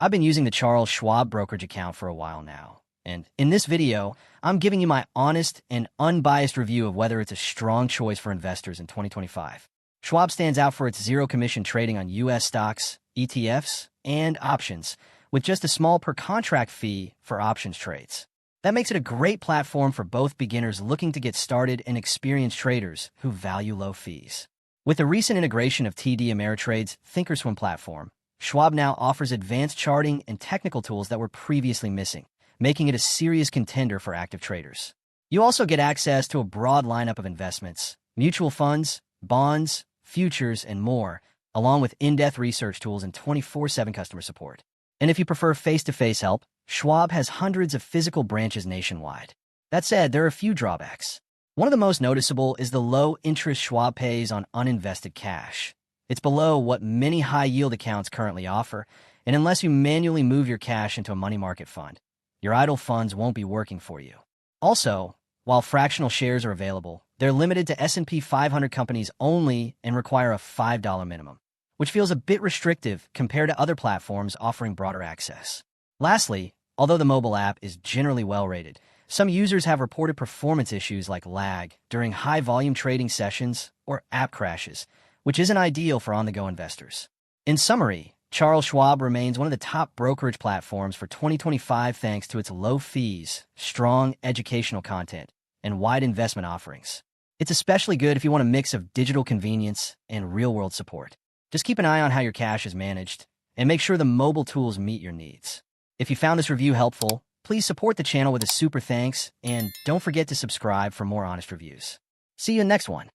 I've been using the Charles Schwab Brokerage Account for a while now, and in this video, I'm giving you my honest and unbiased review of whether it's a strong choice for investors in 2025. Schwab stands out for its zero-commission trading on U.S. stocks, ETFs, and options, with just a small per-contract fee for options trades. That makes it a great platform for both beginners looking to get started and experienced traders who value low fees. With the recent integration of TD Ameritrade's Thinkorswim platform, Schwab now offers advanced charting and technical tools that were previously missing, making it a serious contender for active traders. You also get access to a broad lineup of investments, mutual funds, bonds, futures, and more, along with in-depth research tools and 24/7 customer support. And if you prefer face-to-face help, Schwab has hundreds of physical branches nationwide. That said, there are a few drawbacks. One of the most noticeable is the low interest Schwab pays on uninvested cash. It's below what many high-yield accounts currently offer, and unless you manually move your cash into a money market fund, your idle funds won't be working for you. Also, while fractional shares are available, they're limited to S&P 500 companies only and require a $5 minimum, which feels a bit restrictive compared to other platforms offering broader access. Lastly, although the mobile app is generally well-rated, some users have reported performance issues like lag during high-volume trading sessions or app crashes, which isn't ideal for on-the-go investors. In summary, Charles Schwab remains one of the top brokerage platforms for 2025 thanks to its low fees, strong educational content, and wide investment offerings. It's especially good if you want a mix of digital convenience and real-world support. Just keep an eye on how your cash is managed, and make sure the mobile tools meet your needs. If you found this review helpful, please support the channel with a super thanks, and don't forget to subscribe for more honest reviews. See you in the next one.